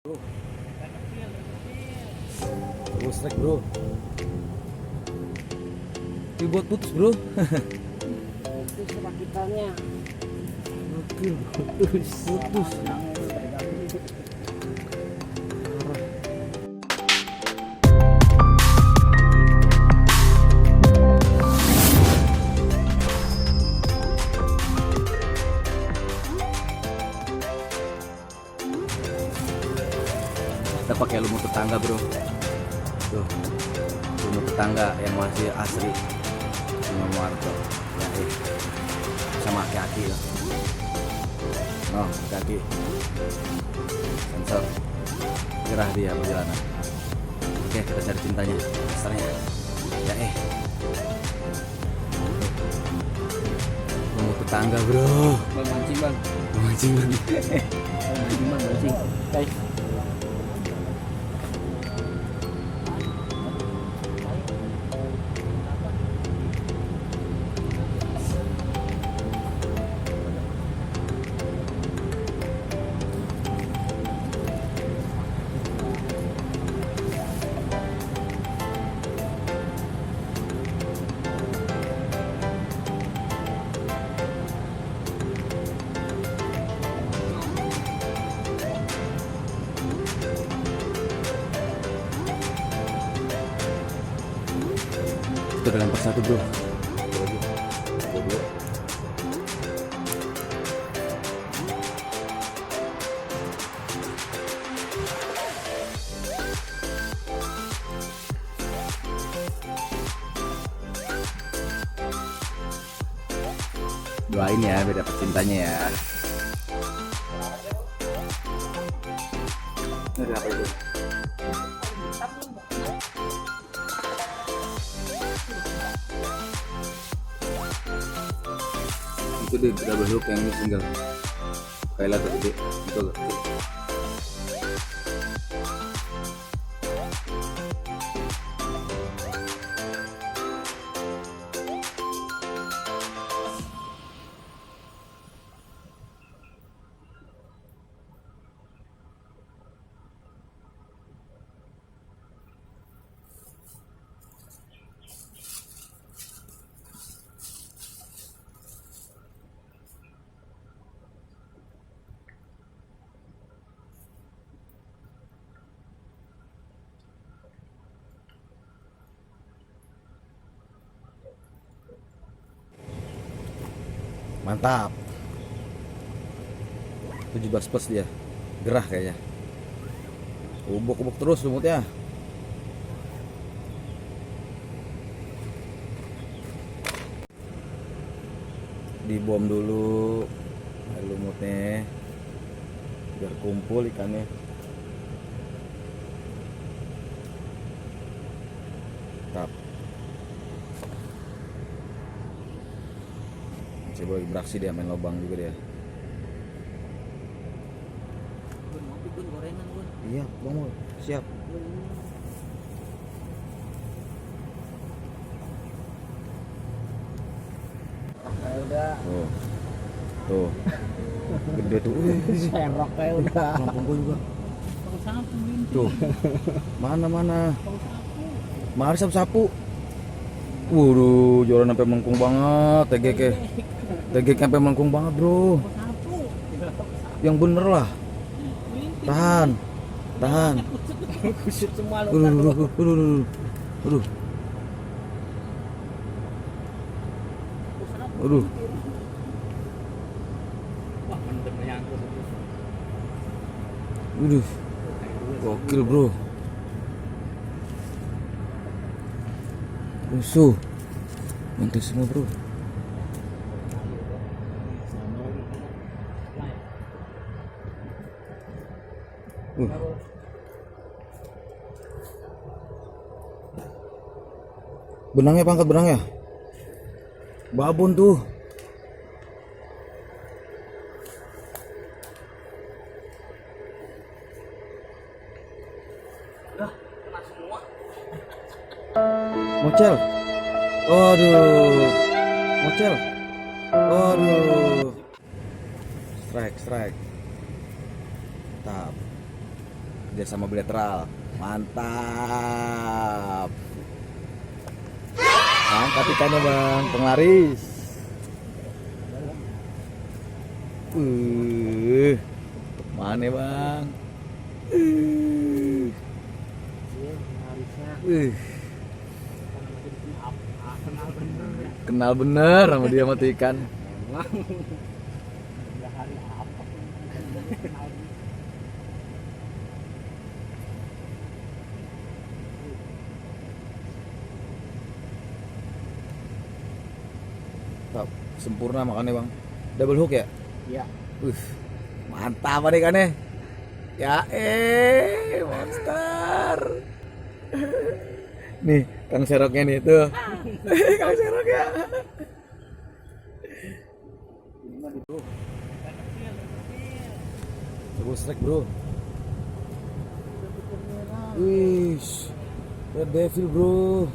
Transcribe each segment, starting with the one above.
Bro, terus strike bro. Ini buat putus bro. Putus rakitannya. Oke, putus. Kita pakai lumut tetangga bro. Tuh, lumut tetangga yang masih asli sama Muarto. Ya, sama aki-aki lah. Oh, kaki sensor gerah dia perjalanan. Oke, kita cari cintanya, dasarnya. Ya lumut tetangga bro. Bang mancing bang. Mancing bang. Mancing bang mancing. Guys. Kita udah lempar satu bro. Doain ya biar dapat cintanya ya. Ini apa itu? Itu deh double hook yang ini single kayak lato gede itu loh. Mantap. 17 plus dia. Gerah kayaknya. Ubuk-ubuk terus lumutnya. Dibom dulu lumutnya biar kumpul ikannya. Mantap. Coba lagi beraksi dia, main lubang juga dia. Gun ngopi gun gorengan gun. Iya bang, siap. Udah. Tuh gede tuh. Serok kayak udah. Lampung gua juga. Pakai sapu ini. Tuh mana Pakai sapu. mari sapu-sapu. Waduh, joran sampai melengkung banget. TGK sampai melengkung banget bro. Pakai sapu. Yang bener lah. Tahan. Kusut semua lu. Aduh. Wah, mantep nyangkut. Gokil bro. Musuh. Mantap semua bro. Benangnya pangkat benangnya. Babon tuh. Udah, kena semua. Mocel. Aduh. Mocel. Aduh. Strike. Tap. kerjasama bilateral. Mantap. Angkat ikannya bang, penglaris. Mana bang? Kenal bener sama dia mati ikan. Top, sempurna makannya bang. Double hook ya? Iya. Mantap nih ikannya. Ya monster. Nih, Kang Seroknya nih tuh. Kang Seroknya. Double strike bro. Wih, Red Devil bro.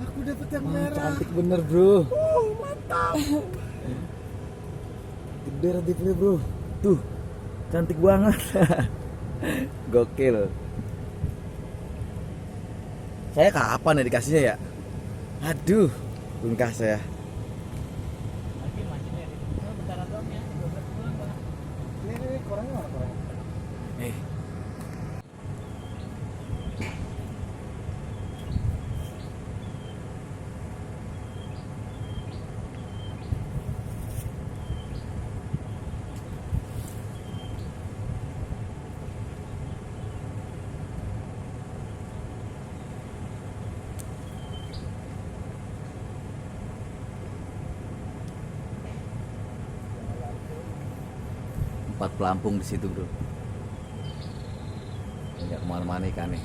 Aku dapat yang merah. Cantik bener bro. Mantap. Gede Red Devil bro. Tuh, cantik banget. Gokil. Saya kapan ya dikasihnya ya? Aduh, belum kasih ya. Lagi mancingnya di bentar doang ya. 12 bulan Bang. Ini korangnya mana korang? Eh, empat pelampung di situ bro. Banyak kemana-mana ikannya.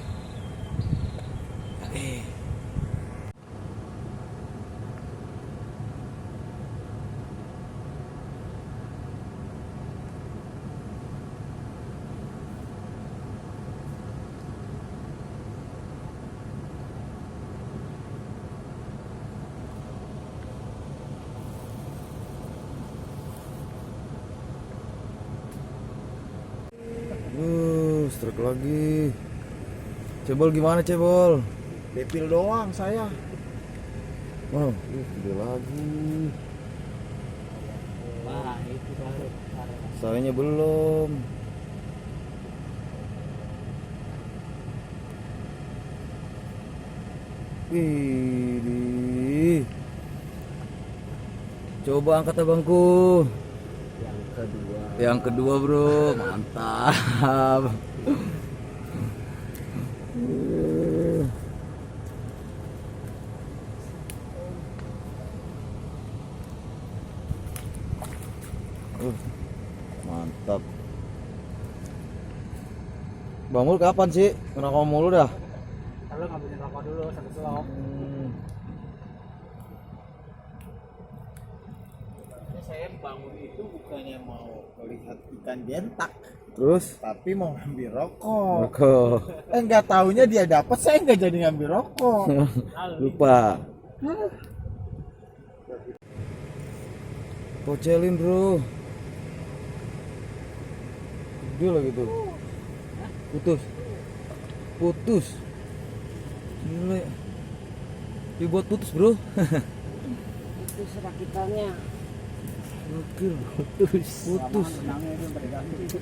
Strike lagi. Cebol gimana cebol? Depil doang saya. Oh, gede lagi. Wah, itu baru. Sayanya belum. Wih. Coba angkat abangku. Yang kedua bro, mantap. Mantap. Bang Mul kapan sih? Ngerokok mulu dah. Kalau ngabisin rokok dulu sampai selok. Saya bangun itu bukannya mau Lihat ikan jentak, Terus? tapi mau ngambil rokok. Rokok. Nggak taunya dia dapat, saya nggak jadi ngambil rokok. Lupa. Pocelin bro. Gede lagi tuh. Putus. Gila. Dibuat putus bro. itu serakitannya. Gokil. Putus. Benangnya itu berganti.